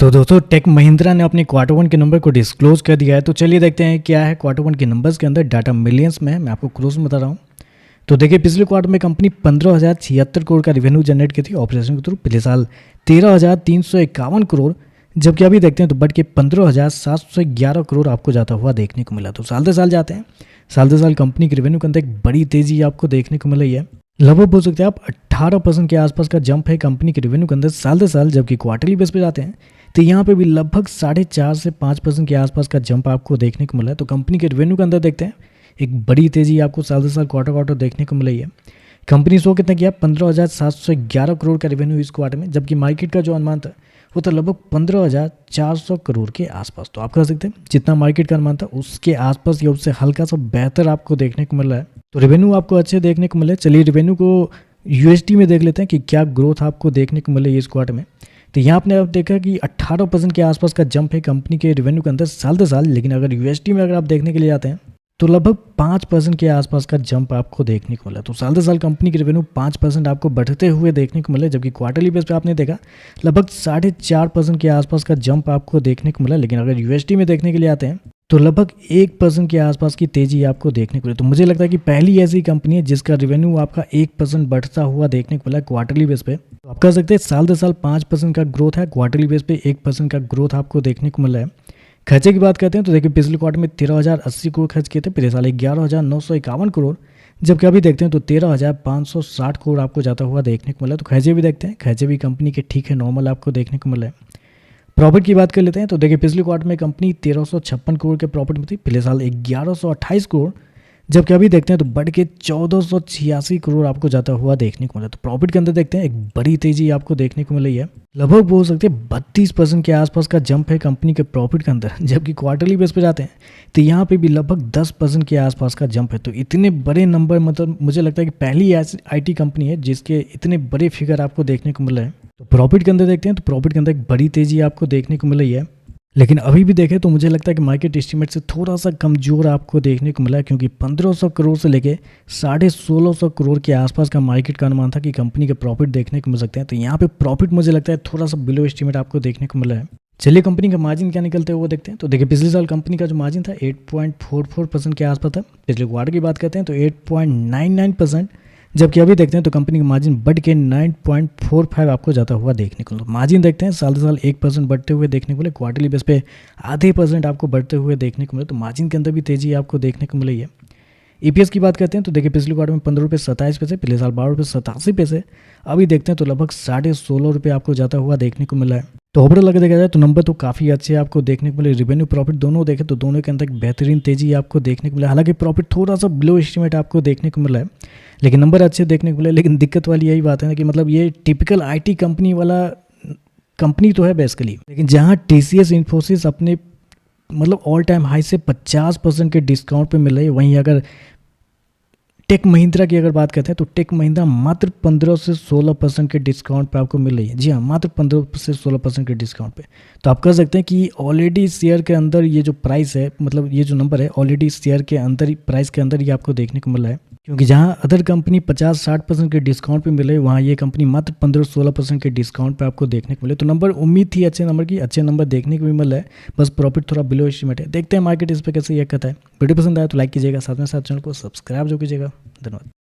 तो दोस्तों टेक महिंद्रा ने अपने क्वार्टर वन के नंबर को डिस्क्लोज कर दिया है। तो चलिए देखते हैं क्या है क्वार्टर वन के नंबर्स के अंदर। डाटा मिलियंस में है, मैं आपको क्रोस में बता रहा हूँ। तो देखिए पिछले क्वार्टर में कंपनी 15,076 करोड़ का रेवेन्यू जनरेट की थी ऑपरेशन के थ्रू। पिछले साल 13,351 करोड़, जबकि अभी देखते हैं तो बढ़ के 15,711 करोड़ आपको जाता हुआ देखने को मिला। तो साल दर साल जाते हैं, साल दर साल कंपनी के रेवेन्यू के अंदर एक बड़ी तेजी आपको देखने को मिल रही है। लगभग बोल सकते हैं आप 18% के आसपास का जंप है कंपनी के रेवेन्यू के अंदर साल दर साल। जबकि क्वार्टरली बेस पे जाते हैं तो यहाँ पे भी लगभग 4.5 से 5% के आसपास का जंप आपको देखने को मिला है। तो कंपनी के रेवेन्यू के अंदर देखते हैं एक बड़ी तेजी आपको साल दर साल क्वार्टर देखने को मिल रही है। कंपनी शो कितना किया, 15,711 करोड़ का रेवेन्यू इस क्वार्टर में, जबकि मार्केट का जो अनुमान था वो था लगभग 15,400 करोड़ के आसपास। तो आप कह सकते हैं जितना मार्केट का अनुमान था उसके आसपास या उससे हल्का सा बेहतर आपको देखने को मिल रहा है। तो रेवेन्यू आपको अच्छे देखने को मिले। चलिए रेवेन्यू को यूएसडी में देख लेते हैं कि क्या ग्रोथ आपको देखने को मिले इस क्वार्टर में। तो यहाँ आपने अब देखा कि 18% के आसपास का जंप है कंपनी के रेवेन्यू के अंदर साल दर साल। लेकिन अगर यूएसडी में अगर आप देखने के लिए जाते हैं तो लगभग 5% के आसपास का जंप आपको देखने को मिला। तो साल दर साल कंपनी के रेवेन्यू 5% आपको बढ़ते हुए देखने को मिले। जबकि क्वार्टरली बेस पे आपने देखा लगभग 4.5% के आसपास का जंप आपको देखने को मिला। लेकिन अगर यूएसडी में देखने के लिए आते हैं तो लगभग 1% के आसपास की तेजी आपको देखने को मिली। तो मुझे लगता है कि पहली ऐसी कंपनी है जिसका रेवेन्यू आपका 1% बढ़ता हुआ देखने को मिला क्वार्टरली बेस पे। तो आप कह सकते हैं साल दर साल 5% का ग्रोथ है, क्वार्टरली बेस पे 1% का ग्रोथ आपको देखने को मिला है। खर्चे की बात करते हैं तो देखिए पिछले क्वार्टर में 13,080 करोड़ खर्च किए थे, पिछले साल 11,951 करोड़, जबकि अभी देखते हैं तो 13,560 करोड़ आपको जाता हुआ देखने को मिला। तो खर्चे भी देखते हैं, खर्चे भी कंपनी के ठीक है, नॉर्मल आपको देखने को मिला है। प्रॉफिट की बात कर लेते हैं तो देखिए पिछले क्वार्टर में कंपनी 1356 करोड़ के प्रॉफिट में थी, पिछले साल 1128 करोड़, जबकि अभी देखते हैं तो बढ़ के 1486 करोड़ आपको जाता हुआ देखने को मिला। तो प्रॉफिट के अंदर देखते हैं एक बड़ी तेजी आपको देखने को मिल रही है। लगभग बोल सकते हैं 32% के आसपास का जंप है कंपनी के प्रॉफिट के अंदर। जबकि क्वार्टरली बेस पे जाते हैं तो यहाँ पे भी लगभग 10% के आसपास का जंप है। तो इतने बड़े नंबर, मतलब मुझे लगता है कि पहली ऐसी आईटी कंपनी है जिसके इतने बड़े फिगर आपको देखने को मिल रहे हैं। तो प्रॉफिट के अंदर देखते हैं तो प्रॉफिट के अंदर एक बड़ी तेजी आपको देखने को मिल रही है। लेकिन अभी भी देखें तो मुझे लगता है कि मार्केट एस्टीमेट से थोड़ा सा कमजोर आपको देखने को मिला है, क्योंकि 1500 करोड़ से लेके 1650 करोड़ के आसपास का मार्केट का अनुमान था कि कंपनी के प्रॉफिट देखने को मिल सकते हैं। तो यहाँ पे प्रॉफिट मुझे लगता है थोड़ा सा बिलो एस्टीमेट आपको देखने को मिला है। चलिए कंपनी का मार्जिन क्या निकलते हैं वो देखते हैं। तो देखिए पिछले साल कंपनी का जो मार्जिन था 8.44% के आसपास था। पिछले क्वार्टर की बात करते हैं तो 8.99%, जबकि अभी देखते हैं तो कंपनी का मार्जिन बढ़ के 9.45 आपको जाता हुआ देखने को मिला। मार्जिन देखते हैं साल दर साल 1% बढ़ते हुए देखने को मिले, क्वार्टरली बेस पे आधे % आपको बढ़ते हुए देखने को मिले। तो मार्जिन के अंदर भी तेजी आपको देखने को मिली है। ईपीएस की बात करते हैं तो देखिए पिछले क्वार्टर में 15.27 रुपये, पिछले साल 12.87, अभी देखते हैं तो लगभग 16.5 रुपये आपको जाता हुआ देखने को मिला है। तो ओवरऑल अगर देखा जाए तो नंबर तो काफ़ी अच्छे आपको देखने को मिले। रेवेन्यू प्रॉफिट दोनों देखें तो दोनों के अंदर एक बेहतरीन तेजी आपको देखने को मिला। हालांकि प्रॉफिट थोड़ा सा बिलो एस्टीमेट आपको देखने को मिला है, लेकिन नंबर अच्छे देखने को मिले। लेकिन दिक्कत वाली यही बात है ना कि मतलब ये टिपिकल आईटी कंपनी वाला कंपनी तो है बेसिकली, लेकिन जहाँ टीसीएस इन्फोसिस अपने मतलब ऑल टाइम हाई से 50% के डिस्काउंट पे मिल रही है, वहीं अगर टेक महिंद्रा की अगर बात करते हैं तो टेक महिंद्रा मात्र 15 से 16% के डिस्काउंट पे आपको मिल रही है। जी हाँ, मात्र 15 से 16% के डिस्काउंट पे। तो आप कह सकते हैं कि ऑलरेडी शेयर के अंदर ये जो प्राइस है, मतलब ये जो नंबर है ऑलरेडी शेयर के अंदर ही, प्राइस के अंदर ही आपको देखने को मिल रहा है। क्योंकि जहाँ अदर कंपनी 50-60% के डिस्काउंट पे मिले, वहाँ ये कंपनी मात्र 15-16% के डिस्काउंट पे आपको देखने को मिले। तो नंबर उम्मीद थी अच्छे नंबर की, अच्छे नंबर देखने को भी मिल रहा है, बस प्रॉफिट थोड़ा बिलो एस्टीमेट है। देखते हैं मार्केट इस पर कैसे ये कहता है। वीडियो पसंद आया तो लाइक कीजिएगा, साथ में साथ चैनल को सब्सक्राइब जो कीजिएगा। धन्यवाद।